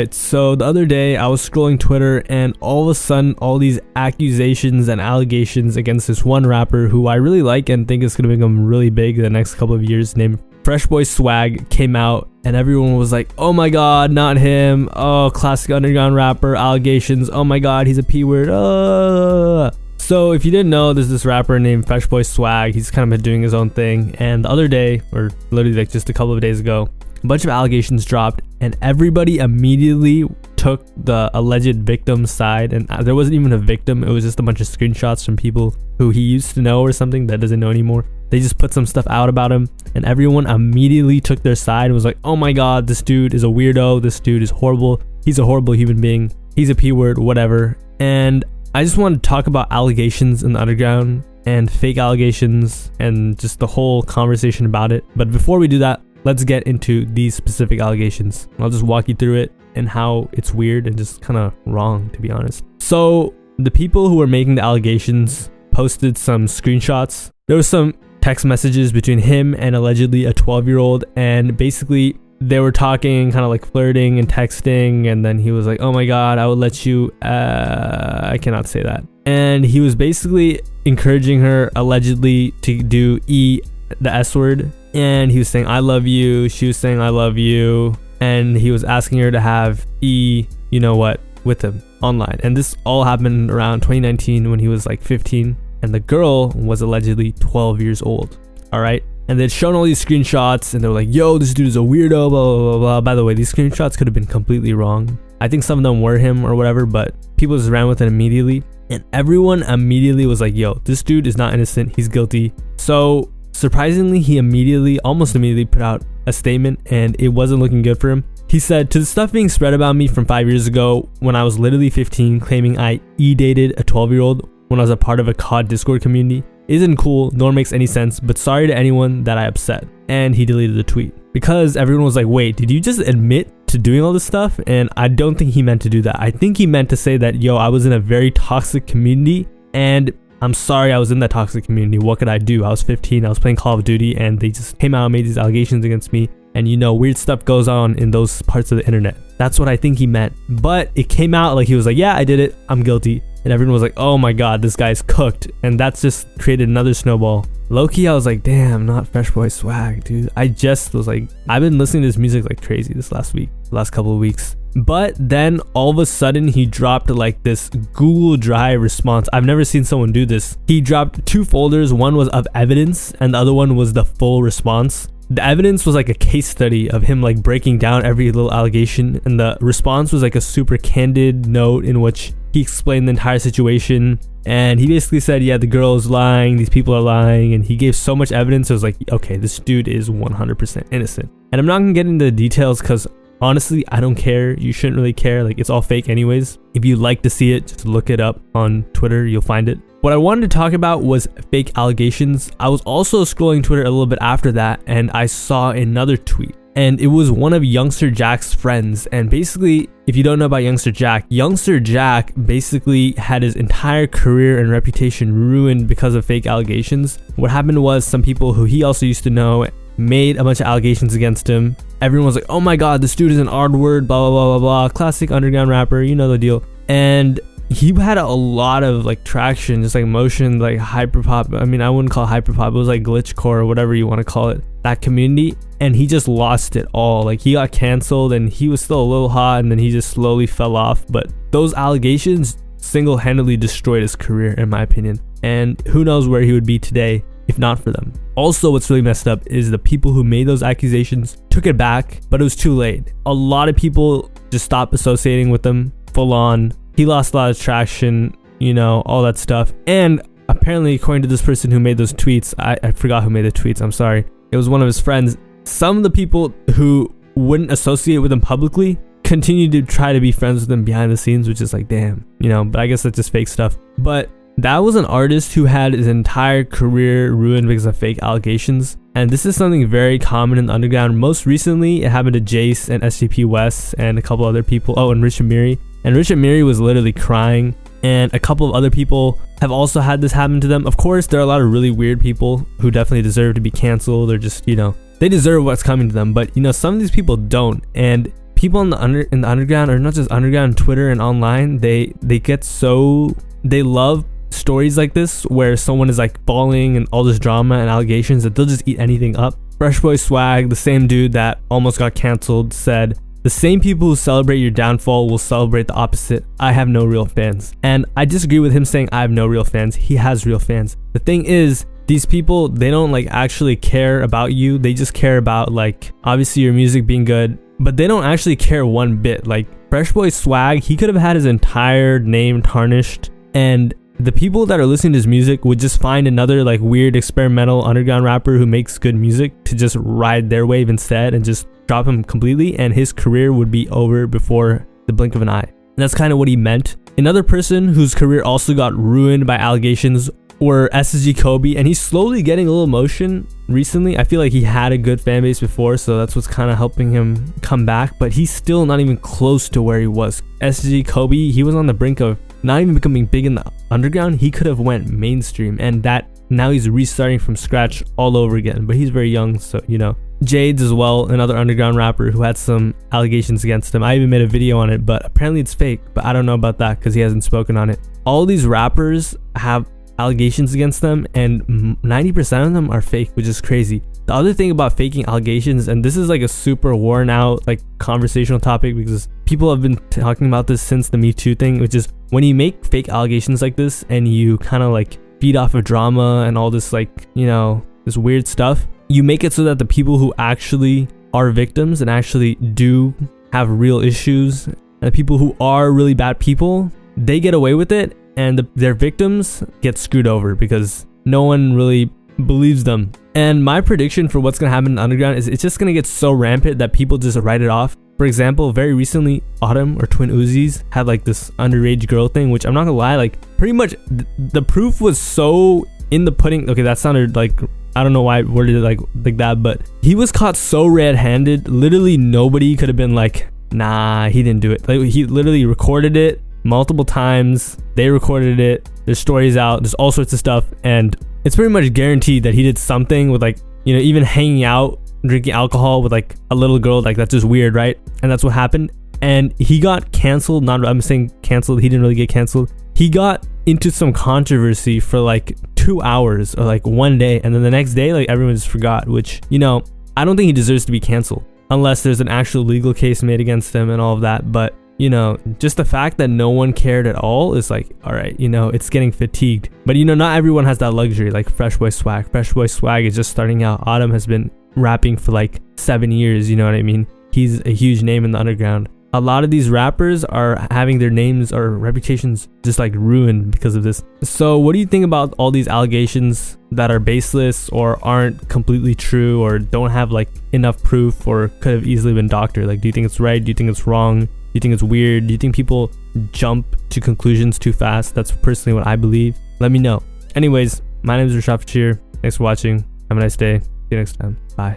Alright, so the other day I was scrolling Twitter and all of a sudden all these accusations and allegations against this one rapper who I really like and think is going to become really big the next couple of years, named PhreshboySwag, came out and everyone was like, oh my god, not him, oh, classic underground rapper, allegations, oh my god, he's a P-word, So if you didn't know, there's this rapper named PhreshboySwag. He's kind of been doing his own thing, and the other day, or literally like just a couple of days ago, a bunch of allegations dropped and everybody immediately took the alleged victim's side, and there wasn't even a victim, it was just a bunch of screenshots from people who he used to know or something that doesn't know anymore. They just put some stuff out about him and everyone immediately took their side and was like, oh my god, this dude is a weirdo, this dude is horrible, he's a horrible human being, he's a P-word, whatever. And I just want to talk about allegations in the underground and fake allegations and just the whole conversation about it. But before we do that, let's get into these specific allegations. I'll just walk you through it and how it's weird and just kind of wrong, to be honest. So the people who were making the allegations posted some screenshots. There was some text messages between him and allegedly a 12-year-old, and basically they were talking, kind of like flirting and texting, and then he was like, oh my god, I would let you, I cannot say that. And he was basically encouraging her allegedly to do the S word, and he was saying I love you, she was saying I love you, and he was asking her to have you know what with him online. And this all happened around 2019 when he was like 15 and the girl was allegedly 12 years old. All right, and they'd shown all these screenshots and they were like, yo, this dude is a weirdo, blah blah blah blah. By the way, these screenshots could have been completely wrong. I think some of them were him or whatever, but people just ran with it immediately, and everyone immediately was like, yo, this dude is not innocent, he's guilty. So surprisingly, he almost immediately put out a statement, and it wasn't looking good for him. He said, to the stuff being spread about me from 5 years ago when I was literally 15, claiming I dated a 12-year-old when I was a part of a COD Discord community, isn't cool, nor makes any sense, but sorry to anyone that I upset. And he deleted the tweet because everyone was like, wait, did you just admit to doing all this stuff? And I don't think he meant to do that. I think he meant to say that, yo, I was in a very toxic community and I'm sorry I was in that toxic community. What could I do? I was 15, I was playing Call of Duty, and they just came out and made these allegations against me. And weird stuff goes on in those parts of the internet. That's what I think he meant. But it came out like he was like, yeah, I did it, I'm guilty. And everyone was like, oh my god, this guy's cooked. And that's just created another snowball. Low-key, I was like, damn, not PhreshboySwag, dude. I just was like, I've been listening to this music like crazy this last couple of weeks. But then all of a sudden he dropped like this Google Drive response. I've never seen someone do this. He dropped 2 folders. One was of evidence and the other one was the full response. The evidence was like a case study of him like breaking down every little allegation, and the response was like a super candid note in which he explained the entire situation. And he basically said, yeah, the girl is lying, these people are lying, and he gave so much evidence. It was like, okay, this dude is 100% innocent. And I'm not gonna get into the details because honestly, I don't care. You shouldn't really care. Like, it's all fake anyways. If you like to see it, just look it up on Twitter, you'll find it. What I wanted to talk about was fake allegations. I was also scrolling Twitter a little bit after that, and I saw another tweet. And it was one of Youngster Jack's friends. And basically, if you don't know about Youngster Jack basically had his entire career and reputation ruined because of fake allegations. What happened was some people who he also used to know made a bunch of allegations against him. Everyone was like, oh my god, this dude is an R-word, blah, blah, blah, blah, blah. Classic underground rapper, you know the deal. And he had a lot of like traction, just like motion, like hyperpop. I mean, I wouldn't call it hyperpop. It was like glitchcore or whatever you want to call it, that community. And he just lost it all. Like, he got canceled and he was still a little hot, and then he just slowly fell off. But those allegations single-handedly destroyed his career, in my opinion. And who knows where he would be today if not for them. Also, what's really messed up is the people who made those accusations took it back, but it was too late. A lot of people just stopped associating with them full on. He lost a lot of traction, all that stuff. And apparently, according to this person who made those tweets, I forgot who made the tweets, I'm sorry. It was one of his friends. Some of the people who wouldn't associate with him publicly continued to try to be friends with him behind the scenes, which is like, damn, but I guess that's just fake stuff. But that was an artist who had his entire career ruined because of fake allegations. And this is something very common in the underground. Most recently, it happened to Jace and SCP West and a couple other people. Oh, and Rich Amiri. And Rich Amiri was literally crying. And a couple of other people have also had this happen to them. Of course, there are a lot of really weird people who definitely deserve to be canceled, or just, they deserve what's coming to them. But, some of these people don't. And people in the underground, or not just underground, Twitter and online, they love stories like this where someone is like falling and all this drama and allegations that they'll just eat anything up. PhreshboySwag, the same dude that almost got canceled, said, "The same people who celebrate your downfall will celebrate the opposite. I have no real fans." And I disagree with him saying I have no real fans. He has real fans. The thing is, these people, they don't like actually care about you. They just care about like obviously your music being good, but they don't actually care one bit. Like PhreshboySwag, he could have had his entire name tarnished, and the people that are listening to his music would just find another like weird experimental underground rapper who makes good music to just ride their wave instead and just drop him completely, and his career would be over before the blink of an eye. And that's kind of what he meant. Another person whose career also got ruined by allegations were SSG Kobe, and he's slowly getting a little motion recently. I feel like he had a good fan base before, so that's what's kind of helping him come back, but he's still not even close to where he was. SSG Kobe, he was on the brink of not even becoming big in the underground. He could have went mainstream, and that now he's restarting from scratch all over again, but he's very young, so you know. Jades as well, another underground rapper who had some allegations against him. I even made a video on it, but apparently it's fake, but I don't know about that because he hasn't spoken on it. All these rappers have allegations against them, and 90% of them are fake, which is crazy. The other thing about faking allegations, and this is like a super worn out like conversational topic because people have been talking about this since the Me Too thing, which is when you make fake allegations like this and you kind of like feed off of drama and all this like, you know, this weird stuff, you make it so that the people who actually are victims and actually do have real issues, and the people who are really bad people, they get away with it, and their victims get screwed over because no one really believes them. And my prediction for what's going to happen in the underground is it's just going to get so rampant that people just write it off. For example, very recently, Autumn or Twin Uzis had like this underage girl thing, which I'm not gonna lie, like pretty much the proof was so in the pudding. Okay, that sounded like, I don't know why I worded it like that, but he was caught so red-handed. Literally nobody could have been like, nah, he didn't do it. Like, he literally recorded it multiple times. They recorded it. There's stories out. There's all sorts of stuff, and it's pretty much guaranteed that he did something with, like, you know, even hanging out, drinking alcohol with like a little girl. Like, that's just weird, right? And that's what happened. And he got canceled. Not, I'm saying canceled. He didn't really get canceled. He got into some controversy for like 2 hours or like one day, and then the next day, like, everyone just forgot. Which, you know, I don't think he deserves to be canceled unless there's an actual legal case made against him and all of that. But, you know, just the fact that no one cared at all is like, all right, you know, it's getting fatigued. But, you know, not everyone has that luxury. Like PhreshboySwag. PhreshboySwag is just starting out. Autumn has been rapping for like 7 years, you know what I mean? He's a huge name in the underground. A lot of these rappers are having their names or reputations just like ruined because of this. So what do you think about all these allegations that are baseless or aren't completely true or don't have like enough proof or could have easily been doctored? Like, do you think it's right? Do you think it's wrong? Do you think it's weird? Do you think people jump to conclusions too fast? That's personally what I believe. Let me know. Anyways, my name is Rashad Fashir. Thanks for watching. Have a nice day. See you next time. Bye.